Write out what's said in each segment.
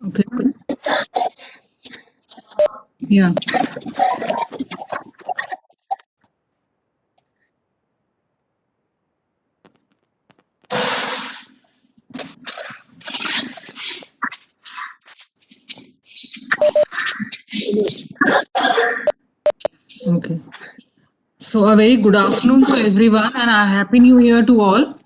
Okay. Yeah. Okay. So a very good afternoon to everyone and a happy new year to all.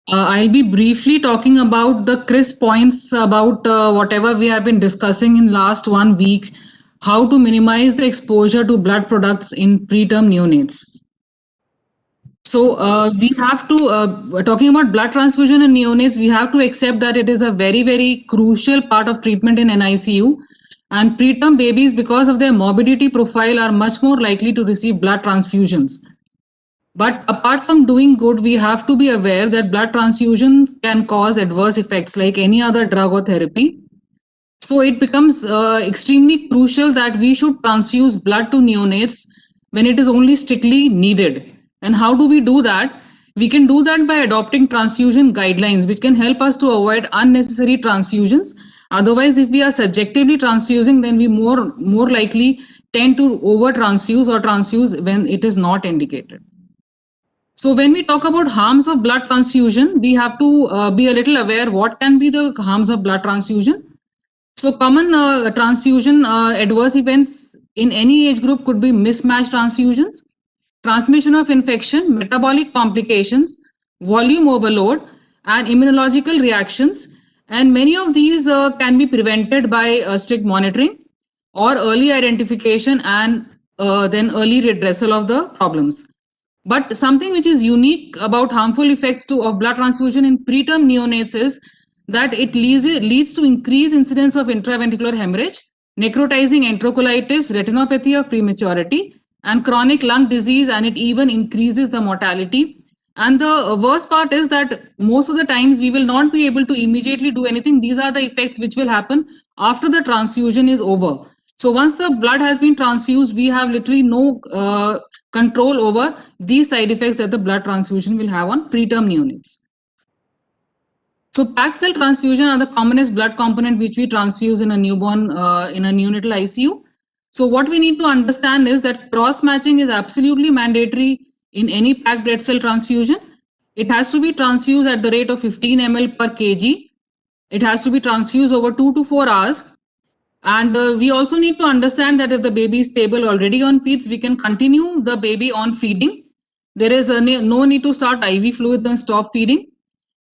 I'll be briefly talking about the crisp points about whatever we have been discussing in last 1 week, how to minimize the exposure to blood products in preterm neonates. So we have to, talking about blood transfusion in neonates, we have to accept that it is a very, very crucial part of treatment in NICU. And preterm babies, because of their morbidity profile, are much more likely to receive blood transfusions. But apart from doing good, we have to be aware that blood transfusion can cause adverse effects like any other drug or therapy. So it becomes extremely crucial that we should transfuse blood to neonates when it is only strictly needed. And how do we do that? We can do that by adopting transfusion guidelines, which can help us to avoid unnecessary transfusions. Otherwise, if we are subjectively transfusing, then we more likely tend to over transfuse or transfuse when it is not indicated. So when we talk about harms of blood transfusion, we have to be a little aware what can be the harms of blood transfusion. So common transfusion adverse events in any age group could be mismatched transfusions, transmission of infection, metabolic complications, volume overload, and immunological reactions. And many of these can be prevented by strict monitoring or early identification and then early redressal of the problems. But something which is unique about harmful effects of blood transfusion in preterm neonates is that it leads to increased incidence of intraventricular hemorrhage, necrotizing enterocolitis, retinopathy of prematurity, and chronic lung disease, and it even increases the mortality. And the worst part is that most of the times we will not be able to immediately do anything. These are the effects which will happen after the transfusion is over. So once the blood has been transfused, we have literally no control over these side effects that the blood transfusion will have on preterm neonates. So packed cell transfusion are the commonest blood component which we transfuse in a newborn, in a neonatal ICU. So what we need to understand is that cross matching is absolutely mandatory in any packed red cell transfusion. It has to be transfused at the rate of 15 ml per kg. It has to be transfused over 2 to 4 hours. And we also need to understand that if the baby is stable already on feeds, we can continue the baby on feeding. There is no need to start IV fluid and stop feeding.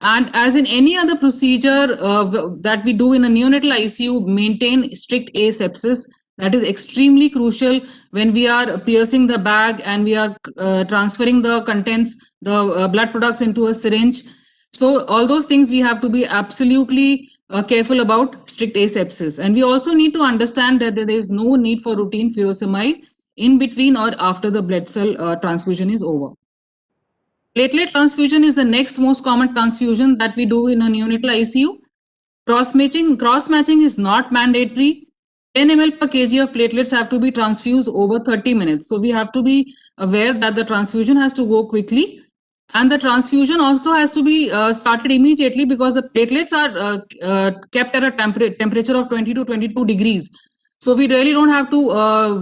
And as in any other procedure that we do in a neonatal ICU, maintain strict asepsis. That is extremely crucial when we are piercing the bag and we are transferring the contents, the blood products into a syringe. So all those things we have to be absolutely careful about strict asepsis. And we also need to understand that there is no need for routine furosemide in between or after the blood cell transfusion is over. Platelet transfusion is the next most common transfusion that we do in a neonatal ICU. Cross-matching is not mandatory. 10 ml per kg of platelets have to be transfused over 30 minutes. So we have to be aware that the transfusion has to go quickly. And the transfusion also has to be started immediately because the platelets are kept at a temperature of 20 to 22 degrees. So we really don't have to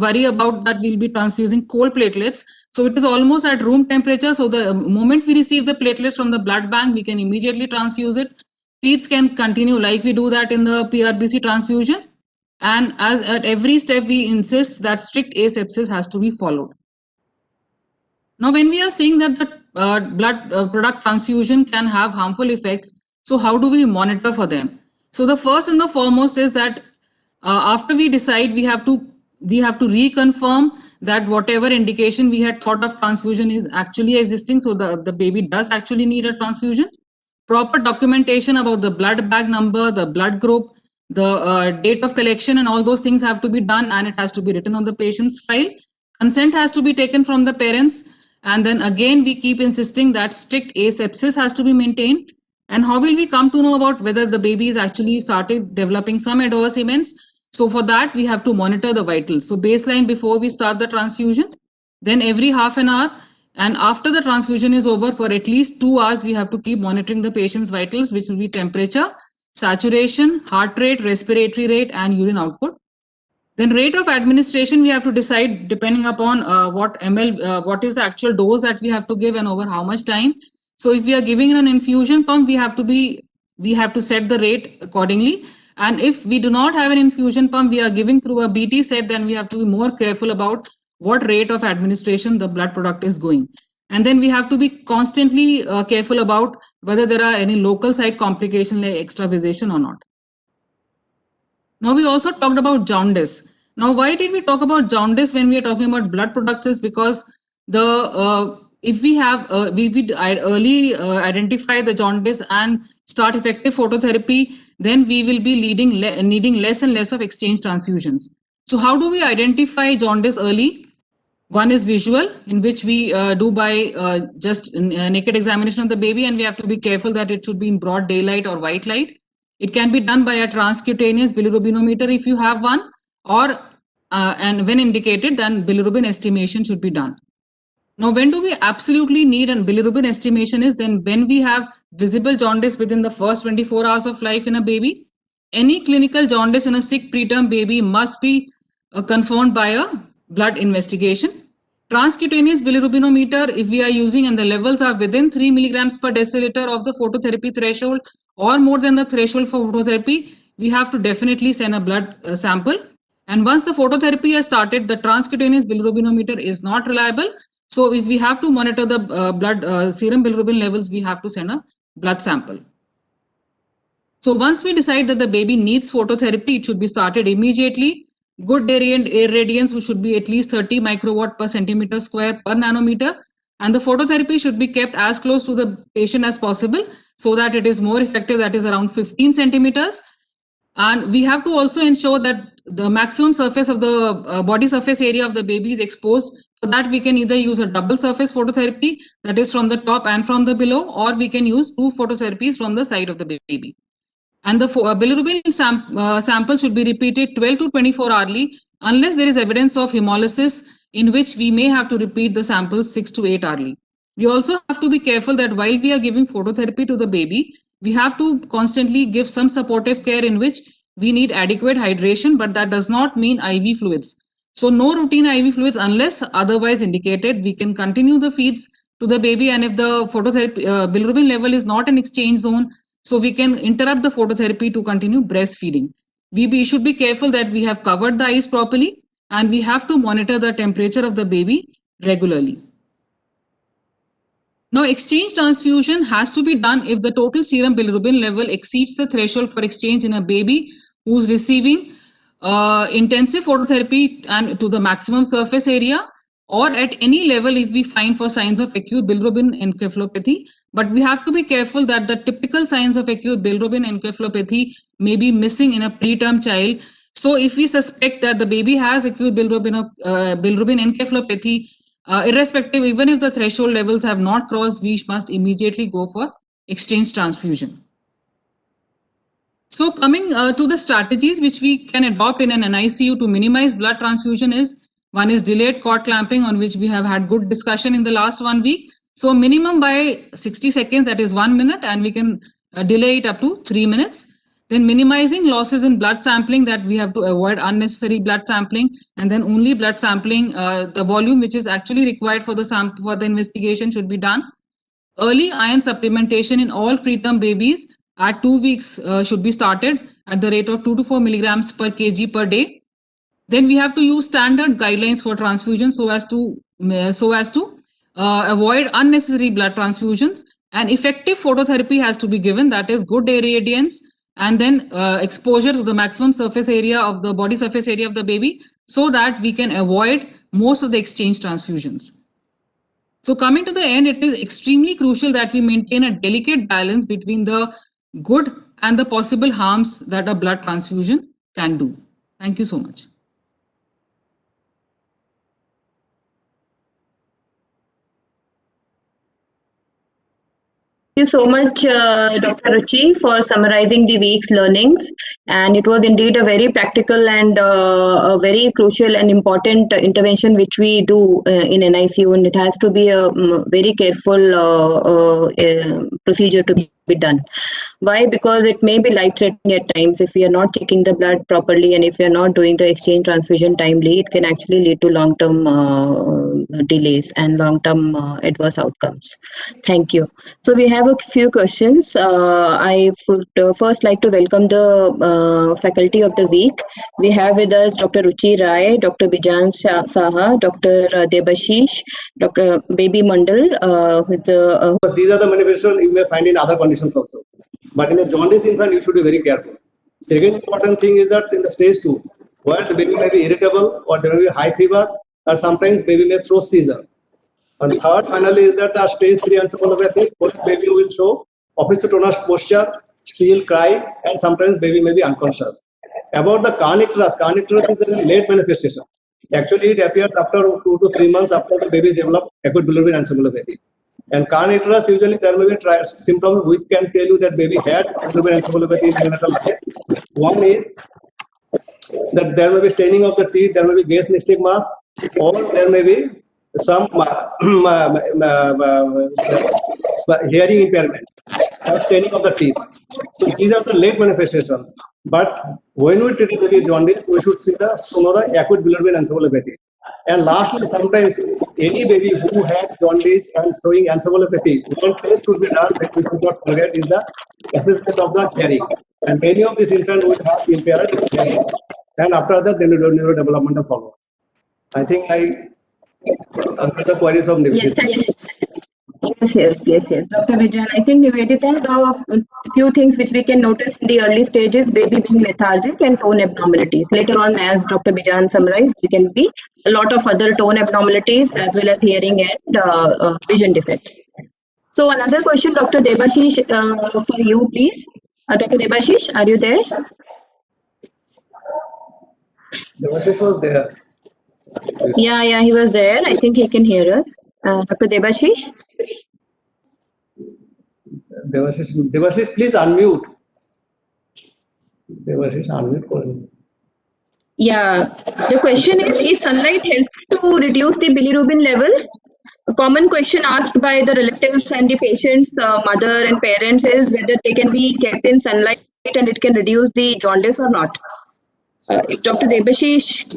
worry about that we'll be transfusing cold platelets. So it is almost at room temperature. So the moment we receive the platelets from the blood bank, we can immediately transfuse it. Feeds can continue like we do that in the PRBC transfusion. And as at every step, we insist that strict asepsis has to be followed. Now, when we are seeing that the blood product transfusion can have harmful effects, so how do we monitor for them? So the first and the foremost is that after we decide, we have to reconfirm that whatever indication we had thought of transfusion is actually existing. So the baby does actually need a transfusion. Proper documentation about the blood bag number, the blood group, the date of collection, and all those things have to be done, and it has to be written on the patient's file. Consent has to be taken from the parents. And then again, we keep insisting that strict asepsis has to be maintained. And how will we come to know about whether the baby is actually started developing some adverse events? So for that, we have to monitor the vitals. So baseline before we start the transfusion, then every half an hour, and after the transfusion is over for at least 2 hours, we have to keep monitoring the patient's vitals, which will be temperature, saturation, heart rate, respiratory rate, and urine output. Then rate of administration we have to decide depending upon what is the actual dose that we have to give and over how much time. So if we are giving an infusion pump, we have to set the rate accordingly. And if we do not have an infusion pump, we are giving through a BT set, then we have to be more careful about what rate of administration the blood product is going. And then we have to be constantly careful about whether there are any local site complications like extravasation or not. Now we also talked about jaundice. Now, why did we talk about jaundice when we are talking about blood products? Is because the if we have we early identify the jaundice and start effective phototherapy, then we will be needing less and less of exchange transfusions. So, how do we identify jaundice early? One is visual, in which we do by just naked examination of the baby, and we have to be careful that it should be in broad daylight or white light. It can be done by a transcutaneous bilirubinometer if you have one, or and when indicated, then bilirubin estimation should be done. Now, when do we absolutely need a bilirubin estimation is then when we have visible jaundice within the first 24 hours of life in a baby. Any clinical jaundice in a sick preterm baby must be confirmed by a blood investigation. Transcutaneous bilirubinometer, if we are using and the levels are within 3 milligrams per deciliter of the phototherapy threshold or more than the threshold for phototherapy, we have to definitely send a blood sample. And once the phototherapy has started, the transcutaneous bilirubinometer is not reliable. So if we have to monitor the blood serum bilirubin levels, we have to send a blood sample. So once we decide that the baby needs phototherapy, it should be started immediately. Good irradiance should be at least 30 microwatt per centimeter square per nanometer. And the phototherapy should be kept as close to the patient as possible so that it is more effective, that is around 15 centimeters. And we have to also ensure that the maximum surface of the body surface area of the baby is exposed. For that, we can either use a double surface phototherapy, that is from the top and from the below, or we can use two phototherapies from the side of the baby. And the bilirubin sample should be repeated 12 to 24 hourly unless there is evidence of hemolysis, in which we may have to repeat the samples 6 to 8 hourly. We also have to be careful that while we are giving phototherapy to the baby, we have to constantly give some supportive care in which we need adequate hydration, but that does not mean IV fluids. So no routine IV fluids unless otherwise indicated. We can continue the feeds to the baby, and if the phototherapy bilirubin level is not an exchange zone, so we can interrupt the phototherapy to continue breastfeeding. We should be careful that we have covered the eyes properly, and we have to monitor the temperature of the baby regularly. Now, exchange transfusion has to be done if the total serum bilirubin level exceeds the threshold for exchange in a baby who's receiving intensive phototherapy and to the maximum surface area, or at any level if we find for signs of acute bilirubin encephalopathy. But we have to be careful that the typical signs of acute bilirubin encephalopathy may be missing in a preterm child. So if we suspect that the baby has acute bilirubin encephalopathy, irrespective, even if the threshold levels have not crossed, we must immediately go for exchange transfusion. So coming to the strategies which we can adopt in an NICU to minimize blood transfusion is, one is delayed cord clamping, on which we have had good discussion in the last 1 week. So minimum by 60 seconds, that is 1 minute, and we can delay it up to 3 minutes. Then minimizing losses in blood sampling, that we have to avoid unnecessary blood sampling, and then only blood sampling, the volume which is actually required for the investigation should be done. Early iron supplementation in all preterm babies at 2 weeks should be started at the rate of 2 to 4 milligrams per kg per day. Then we have to use standard guidelines for transfusion so as to avoid unnecessary blood transfusions. And effective phototherapy has to be given, that is good irradiance, and then exposure to the maximum surface area of the body surface area of the baby, so that we can avoid most of the exchange transfusions. So coming to the end, it is extremely crucial that we maintain a delicate balance between the good and the possible harms that a blood transfusion can do. Thank you so much. Thank you so much, Dr. Ruchi, for summarizing the week's learnings. And it was indeed a very practical and a very crucial and important intervention which we do in NICU, and it has to be a very careful procedure to be done. Why? Because it may be life-threatening at times if we are not checking the blood properly, and if we are not doing the exchange transfusion timely, it can actually lead to long-term delays and long-term adverse outcomes. Thank you. So we have a few questions. I would first like to welcome the faculty of the week. We have with us Dr. Ruchi Rai, Dr. Bijan Saha, Dr. Debashish, Dr. Baby Mandal, these are the manifestations you may find in other conditions also. But in a jaundice infant, you should be very careful. Second important thing is that in the stage 2, where the baby may be irritable or there may be high fever, or sometimes baby may throw seizure. And third, finally, is that the stage 3 encephalopathy, baby will show opisthotonous posture, still cry, and sometimes baby may be unconscious. About the Kernicterus is a late manifestation. Actually, it appears after 2 to 3 months after the baby develops acute bilirubin encephalopathy. And Kernicterus, usually there may be symptoms which can tell you that baby had bilirubin encephalopathy in neonatal life. One is that there may be staining of the teeth, there may be gas nystagmus, or there may be some hearing impairment or staining of the teeth. So these are the late manifestations. But when we treat the baby jaundice, we should see the acute bilirubin encephalopathy. And lastly, sometimes any baby who has jaundice and showing encephalopathy, one test should be done that we should not forget is the assessment of the hearing. And many of these infants would have impaired hearing. And after that, then neurodevelopmental follow-up. I think I answered the queries of Nivedita. Yes. Dr. Vijayan, I think Nivedita, the few things which we can notice in the early stages, baby being lethargic and tone abnormalities. Later on, as Dr. Vijayan summarized, there can be a lot of other tone abnormalities as well as hearing and vision defects. So another question, Dr. Debashish, for you, please. Dr. Debashish, are you there? Devashish was there. Yeah, he was there. I think he can hear us. Dr. Debashish? Devashish, please unmute. Devashish, unmute. Yeah, the question is sunlight helps to reduce the bilirubin levels? A common question asked by the relatives and the patient's mother and parents is whether they can be kept in sunlight and it can reduce the jaundice or not. Dr. Debashish?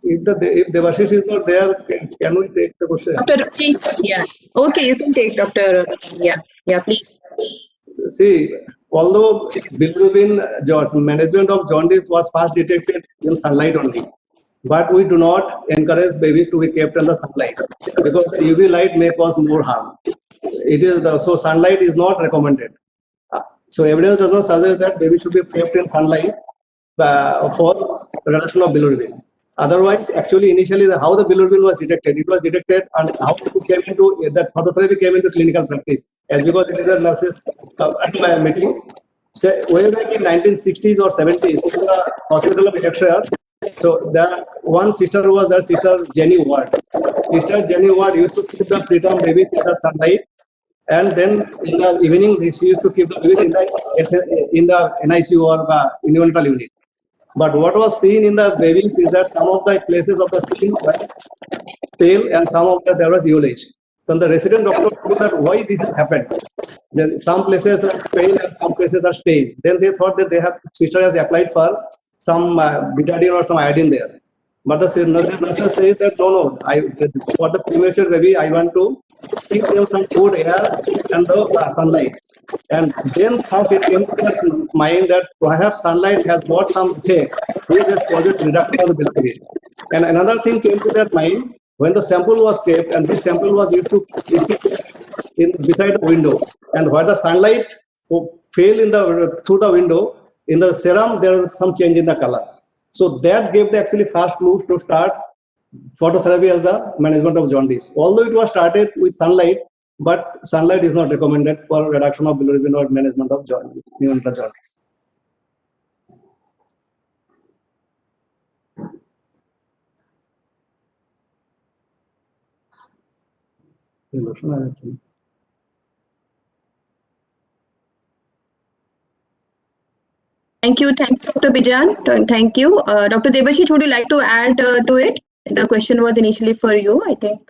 If Devashish is not there, can we take the question? Dr. Ruchi? Yeah. Okay, you can take Dr. Yeah, please. See, although bilirubin management of jaundice was first detected in sunlight only, but we do not encourage babies to be kept in the sunlight because the UV light may cause more harm. So sunlight is not recommended. So evidence does not suggest that baby should be kept in sunlight for reduction of bilirubin. Otherwise, actually, initially, how the bilirubin was detected, it was detected, and how it came into that phototherapy came into clinical practice, as because it is a nurses meeting. So way back in 1960s or 70s, in the hospital of Yorkshire, so the one sister who was there, Sister Jenny Ward. Sister Jenny Ward used to keep the preterm babies in the sunlight, and then in the evening she used to keep the babies in the NICU or neonatal unit. But what was seen in the babies is that some of the places of the skin were pale and some of the there was yellowage. So the resident doctor told that why this has happened. Some places are pale and some places are stained. Then they thought that sister has applied for some betadine or some iodine there. But the nurses say that no, for the premature baby, I want to give them some good air and the sunlight. And then first it came to their mind that perhaps sunlight has got some effect which causes reduction of the bilirubin. And another thing came to their mind when the sample was kept, and this sample was used to beside the window, and where the sunlight fell through the window, in the serum there was some change in the color. So that gave the actually fast clues to start phototherapy as the management of jaundice. Although it was started with sunlight, but sunlight is not recommended for reduction of bilirubin or management of neonatal jaundice. Thank you, Dr. Bijan. Thank you. Dr. Debashish, would you like to add to it? The question was initially for you, I think.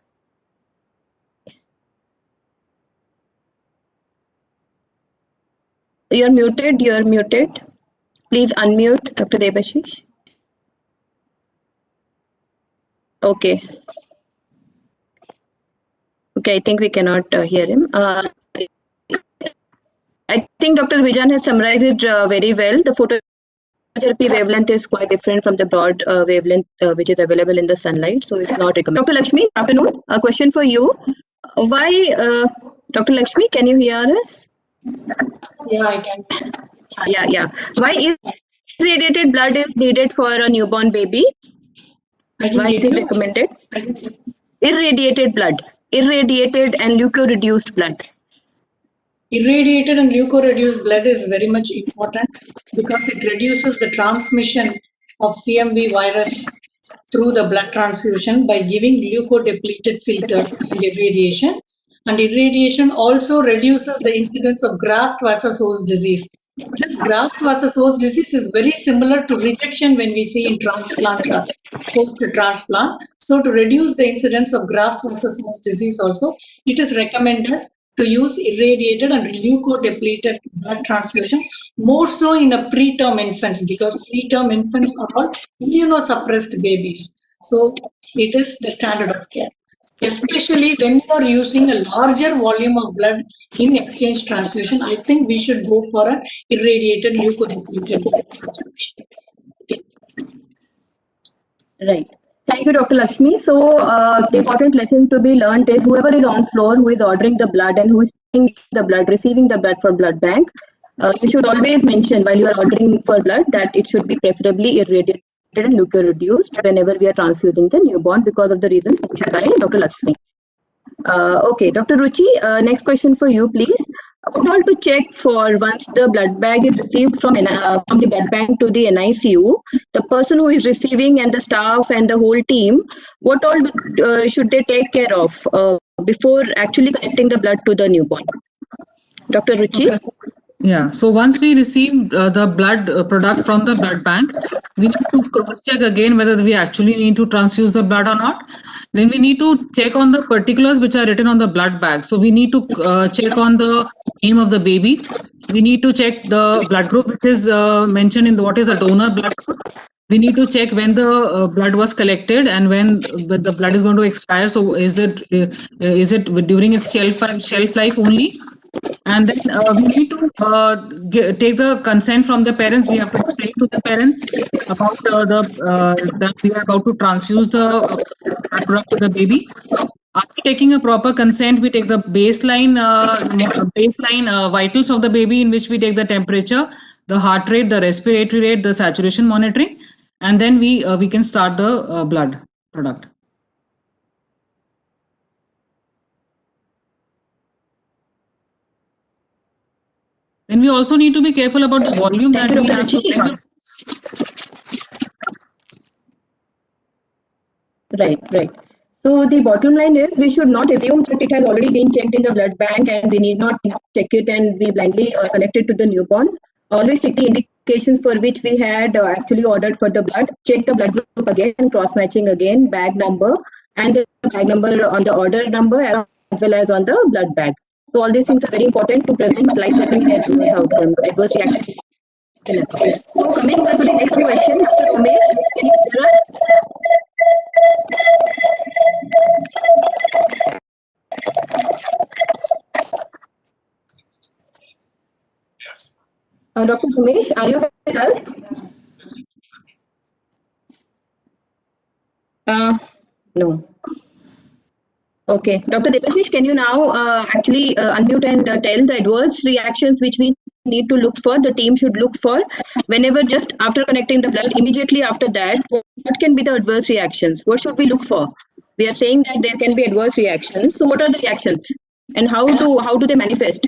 You're muted. You're muted. Please unmute, Dr. Debashish. Okay. Okay, I think we cannot hear him. I think Dr. Vijan has summarized it very well. The phototherapy wavelength is quite different from the broad wavelength which is available in the sunlight, so it's not recommended. Dr. Lakshmi, afternoon. A question for you. Why, Dr. Lakshmi, can you hear us? Yeah, I can. Yeah. Why irradiated blood is needed for a newborn baby? Why it is recommended? Irradiated blood. Irradiated and leukoreduced blood. Irradiated and leukoreduced blood is very much important because it reduces the transmission of CMV virus through the blood transfusion by giving leukodepleted filters and irradiation. And irradiation also reduces the incidence of graft versus host disease. This graft versus host disease is very similar to rejection when we see in transplant or post-transplant. So to reduce the incidence of graft versus host disease also, it is recommended to use irradiated and leukodepleted blood transfusion, more so in a preterm infants, because preterm infants are all immunosuppressed babies. So it is the standard of care, especially when you are using a larger volume of blood in exchange transfusion. I think we should go for an irradiated leukodepleted blood transfusion. Right. Thank you, Dr. Lakshmi. So, the important lesson to be learned is whoever is on floor, who is ordering the blood and who is receiving the blood for blood bank, you should always mention while you are ordering for blood that it should be preferably irradiated and leukoreduced whenever we are transfusing the newborn because of the reasons mentioned by Dr. Lakshmi. Okay, Dr. Ruchi, next question for you, please. What all to check for once the blood bag is received from the blood bank to the NICU, the person who is receiving and the staff and the whole team, what all should they take care of before actually connecting the blood to the newborn? Dr. Ruchi? Okay. Yeah, so once we receive the blood product from the blood bank, we need to cross-check again whether we actually need to transfuse the blood or not. Then we need to check on the particulars which are written on the blood bag. So we need to check on the name of the baby. We need to check the blood group which is mentioned in what is a donor blood group. We need to check when the blood was collected and when the blood is going to expire. So is it during its shelf life only? And then we need to take the consent from the parents. We have to explain to the parents about that we are about to transfuse the product to the baby. After taking a proper consent, we take the baseline vitals of the baby, in which we take the temperature, the heart rate, the respiratory rate, the saturation monitoring, and then we can start the blood product. Then we also need to be careful about the volume that we have to transfuse. Right. So the bottom line is we should not assume that it has already been checked in the blood bank and we need not check it and be blindly connected to the newborn. Always check the indications for which we had actually ordered for the blood. Check the blood group again, cross-matching again, bag number and the bag number on the order number as well as on the blood bag. So all these things are very important to prevent life-threatening adverse outcomes, adverse reactions. So coming to the next question, Mr. Ramesh, can you hear us? Dr. Ramesh, are you with us? No. Okay. Dr. Debashish, can you now actually unmute and tell the adverse reactions which we need to look for, the team should look for whenever just after connecting the blood, immediately after that, what can be the adverse reactions? What should we look for? We are saying that there can be adverse reactions. So what are the reactions and how do they manifest?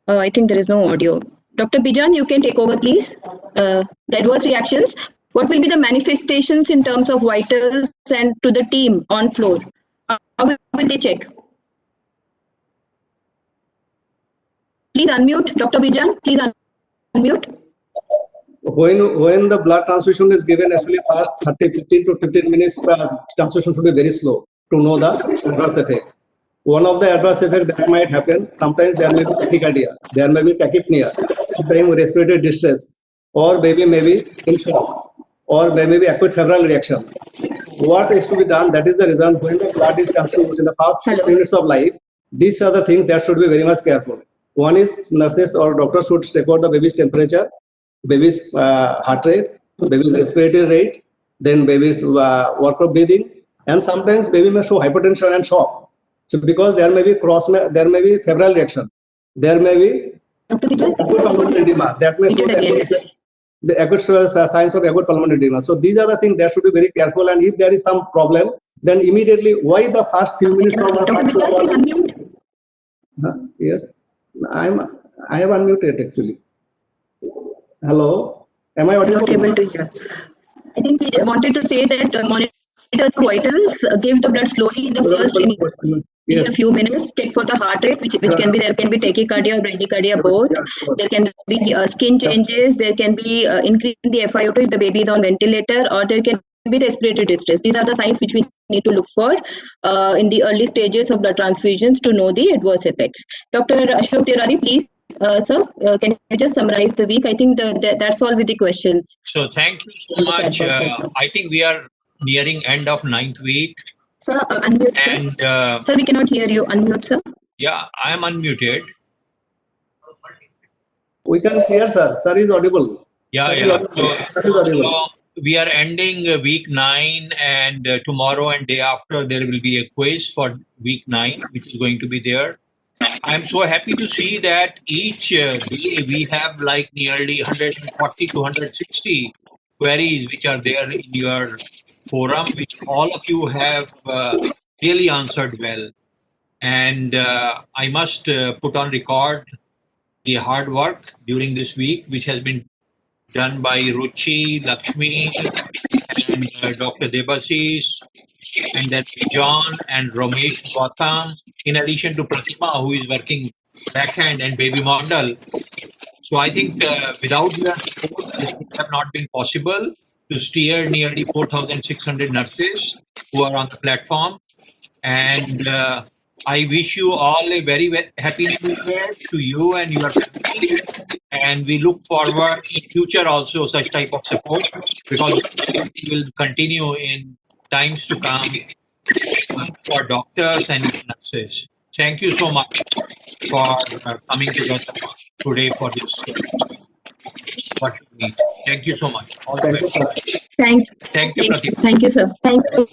I think there is no audio. Dr. Bijan, you can take over, please. The adverse reactions. What will be the manifestations in terms of vitals and to the team on floor? How will they check? Please unmute, Dr. Bijan. Please unmute. When the blood transfusion is given, actually first 15 to 15 minutes, transfusion should be very slow to know the adverse effect. One of the adverse effects that might happen, sometimes there may be tachycardia, there may be tachypnea, sometimes respiratory distress, or baby may be in shock, or there may be acute febrile reaction. What is to be done? That is the reason when the blood is transfused in the first few minutes of life, these are the things that should be very much careful. One is nurses or doctors should record the baby's temperature, baby's heart rate, baby's respiratory rate, then baby's work of breathing, and sometimes baby may show hypertension and shock. So because there may be there may be febrile reaction, there may be acute pulmonary edema that may show the acute signs of acute pulmonary edema. So these are the things that should be very careful. And if there is some problem, then immediately why the first few minutes of yes, I have unmuted actually. Hello, am I audible? Not able to hear. I think he wanted to say that monitor the vitals, give the blood slowly in the first in a few minutes. Check for the heart rate, which can be, there can be tachycardia or bradycardia both. There can be skin changes. There can be increase in the FiO2 if the baby is on ventilator, or there can be respiratory distress. These are the signs which we need to look for in the early stages of the transfusions to know the adverse effects. Dr. Ashok Tirari, please. Sir, can you just summarize the week? I think that's all with the questions. So thank you so much. I think we are nearing end of 9th week. Sir, unmute. And sir, we cannot hear you. Unmute, sir. Yeah, I am unmuted. We can hear, sir. Sir is audible. Yeah. So we are ending week 9, and tomorrow and day after there will be a quiz for week 9, which is going to be there. I'm so happy to see that each day we have like nearly 140 to 160 queries which are there in your forum, which all of you have really answered well. And I must put on record the hard work during this week, which has been done by Ruchi, Lakshmi, and Dr. Debasis, and then John and Ramesh Gautam, in addition to Pratima, who is working backhand, and Baby Mondal. So I think without your support, this would have not been possible to steer nearly 4,600 nurses who are on the platform. And I wish you all a very happy New Year to you and your family. And we look forward in future also such type of support, because it will continue in times to come for doctors and nurses. Thank you so much for coming together today for this virtual meet. Thank you so much. All the best. Thank you, Pratima. Thank you, sir. Thank you.